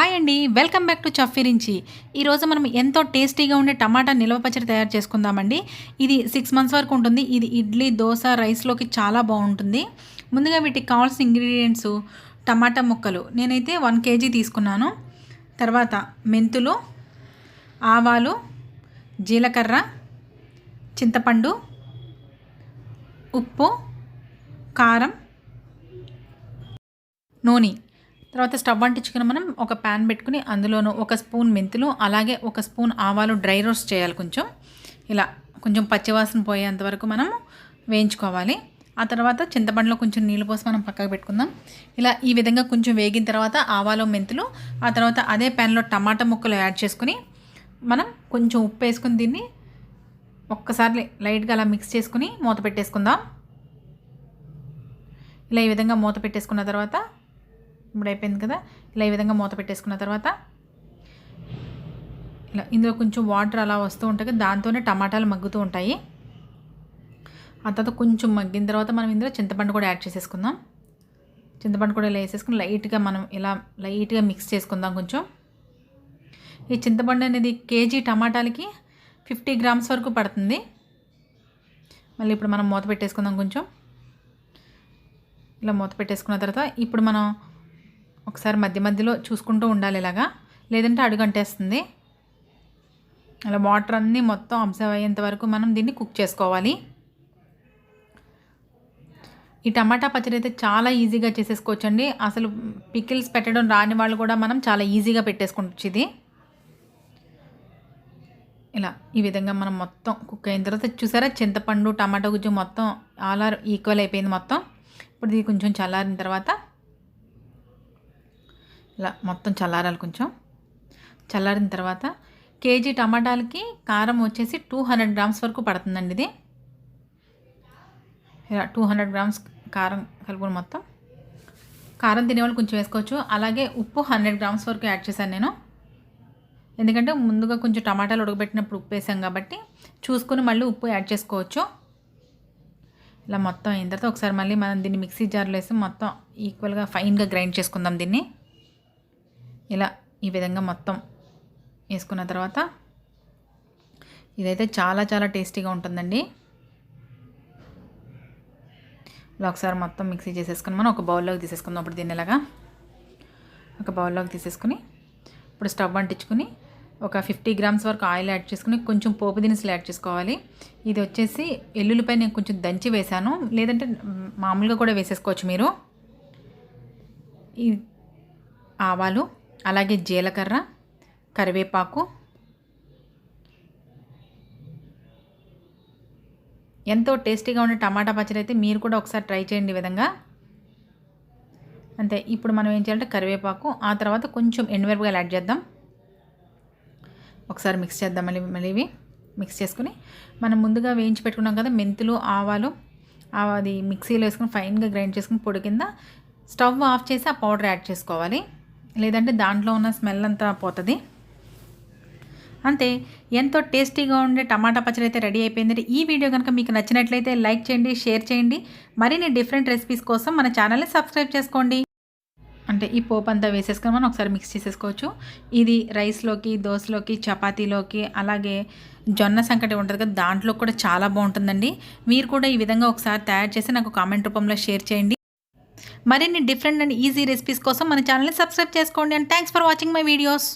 Hi అండి, welcome back to చఫ్ఫిరించి. ఈరోజు మనం ఎంతో టేస్టీగా ఉండే టమాటా నిల్వ పచ్చడి తయారు చేసుకుందామండి. ఇది 6 మంత్స్ వరకు ఉంటుంది. ఇది ఇడ్లీ, దోశ, రైస్లోకి చాలా బాగుంటుంది. ముందుగా వీటికి కావాల్సిన ఇంగ్రీడియంట్స్ టమాటా ముక్కలు నేనైతే 1 kg తీసుకున్నాను. తర్వాత మెంతులు, ఆవాలు, జీలకర్ర, చింతపండు, ఉప్పు, కారం, నూనె. తర్వాత స్టవ్ అంటించుకుని మనం ఒక ప్యాన్ పెట్టుకుని అందులోనూ 1 స్పూన్ మెంతులు, అలాగే 1 స్పూన్ ఆవాలు డ్రై రోస్ట్ చేయాలి. ఇలా కొంచెం పచ్చివాసన పోయేంత వరకు మనం వేయించుకోవాలి. ఆ తర్వాత చింతపండులో కొంచెం నీళ్ళు పోసి మనం పక్కకు పెట్టుకుందాం. ఇలా ఈ విధంగా కొంచెం వేగిన తర్వాత ఆవాలు, మెంతులు, ఆ తర్వాత అదే ప్యాన్లో టమాటా ముక్కలు యాడ్ చేసుకుని మనం కొంచెం ఉప్పు వేసుకుని దీన్ని ఒక్కసారి లైట్గా అలా మిక్స్ చేసుకుని మూత పెట్టేసుకుందాం. ఇలా ఈ విధంగా మూత పెట్టేసుకున్న తర్వాత ఇప్పుడు అయిపోయింది కదా. ఇలా ఈ విధంగా మూత పెట్టేసుకున్న తర్వాత ఇలా ఇందులో కొంచెం వాటర్ అలా వస్తూ ఉంటాయి కదా, దాంతోనే టమాటాలు మగ్గుతూ ఉంటాయి. ఆ తర్వాత కొంచెం మగ్గిన తర్వాత మనం ఇందులో చింతపండు కూడా యాడ్ చేసేసుకుందాం. చింతపండు కూడా ఇలా వేసేసుకుని లైట్గా మనం ఇలా లైట్గా మిక్స్ చేసుకుందాం. కొంచెం ఈ చింతపండు అనేది కేజీ టమాటాలకి 50 grams వరకు పడుతుంది. మళ్ళీ ఇప్పుడు మనం మూత పెట్టేసుకుందాం. కొంచెం ఇలా మూత పెట్టేసుకున్న తర్వాత ఇప్పుడు మనం ఒకసారి మధ్య మధ్యలో చూసుకుంటూ ఉండాలి ఇలాగా, లేదంటే అడుగంటేస్తుంది. అలా వాటర్ అన్నీ మొత్తం అబ్జర్వ్ అయ్యేంత వరకు మనం దీన్ని కుక్ చేసుకోవాలి. ఈ టమాటా పచ్చడి అయితే చాలా ఈజీగా చేసేసుకోవచ్చండి. అసలు పికిల్స్ పెట్టడం రాని వాళ్ళు కూడా మనం చాలా ఈజీగా పెట్టేసుకోవచ్చు. ఇది ఇలా ఈ విధంగా మనం మొత్తం కుక్ అయిన తర్వాత చూసారా, చింతపండు టమాటా గుజ్జు మొత్తం ఆల్ ఆర్ ఈక్వల్ అయిపోయింది మొత్తం. ఇప్పుడు ఇది కొంచెం చల్లారిన తర్వాత ఇలా మొత్తం చల్లారాలి. కొంచెం చల్లారిన తర్వాత కేజీ టమాటాలకి కారం వచ్చేసి 200 grams వరకు పడుతుందండి. ఇది ఇలా 200 grams కారం కలుపుకొని మొత్తం కారం తినేవాళ్ళు కొంచెం వేసుకోవచ్చు. అలాగే ఉప్పు 100 grams వరకు యాడ్ చేశాను నేను, ఎందుకంటే ముందుగా కొంచెం టమాటాలు ఉడకబెట్టినప్పుడు ఉప్పు వేసాం కాబట్టి చూసుకొని మళ్ళీ ఉప్పు యాడ్ చేసుకోవచ్చు. ఇలా మొత్తం అయిన తర్వాత ఒకసారి మళ్ళీ మనం దీన్ని మిక్సీ జార్లో వేసి మొత్తం ఈక్వల్గా ఫైన్గా గ్రైండ్ చేసుకుందాం దీన్ని. ఇలా ఈ విధంగా మొత్తం వేసుకున్న తర్వాత ఇదైతే చాలా చాలా టేస్టీగా ఉంటుందండి. ఇలా ఒకసారి మొత్తం మిక్సీ చేసేసుకుని మనం ఒక బౌల్లోకి తీసేసుకుందాం. అప్పుడు దీన్ని ఇలాగా ఒక బౌల్లోకి తీసేసుకుని ఇప్పుడు స్టవ్ అంటించుకుని ఒక 50 grams వరకు ఆయిల్ యాడ్ చేసుకుని కొంచెం పోపు దినుసులు యాడ్ చేసుకోవాలి. ఇది వచ్చేసి ఎల్లుల్లిపై నేను కొంచెం దంచి వేశాను, లేదంటే మామూలుగా కూడా వేసేసుకోవచ్చు మీరు. ఈ ఆవాలు, అలాగే జీలకర్ర, కరివేపాకు, ఎంతో టేస్టీగా ఉండే టమాటా పచ్చడి అయితే మీరు కూడా ఒకసారి ట్రై చేయండి ఈ విధంగా. అంతే. ఇప్పుడు మనం ఏం చేయాలంటే కరివేపాకు, ఆ తర్వాత కొంచెం ఎండుమిరపకాయలు యాడ్ చేద్దాం. ఒకసారి మిక్స్ చేద్దాం. మళ్ళీ ఇవి మిక్స్ చేసుకుని మనం ముందుగా వేయించి పెట్టుకున్నాం కదా మెంతులు, ఆవాలు, అది మిక్సీలో వేసుకుని ఫైన్గా గ్రైండ్ చేసుకుని పొడి కింద స్టవ్ ఆఫ్ చేసి ఆ పౌడర్ యాడ్ చేసుకోవాలి, లేదంటే దాంట్లో ఉన్న స్మెల్ అంతా పోతుంది. అంతే, ఎంతో టేస్టీగా ఉండే టమాటా పచ్చడి అయితే రెడీ అయిపోయిందండి. ఈ వీడియో కనుక మీకు నచ్చినట్లయితే లైక్ చేయండి, షేర్ చేయండి. మరిన్ని డిఫరెంట్ రెసిపీస్ కోసం మన ఛానల్ని సబ్స్క్రైబ్ చేసుకోండి. అంటే ఈ పోపు అంతా వేసేసుకొని మనం ఒకసారి మిక్స్ చేసేసుకోవచ్చు. ఇది రైస్లోకి, దోశలోకి, చపాతీలోకి, అలాగే జొన్న సంకటి ఉంటుంది కదా, దాంట్లో కూడా చాలా బాగుంటుందండి. మీరు కూడా ఈ విధంగా ఒకసారి తయారు చేసి నాకు కామెంట్ రూపంలో షేర్ చేయండి. మరిన్ని డిఫరెంట్ అండ్ ఈజీ రెసిపీస్ కోసం మన ఛానల్ని సబ్స్క్రైబ్ చేసుకోండి. And thanks for watching my videos.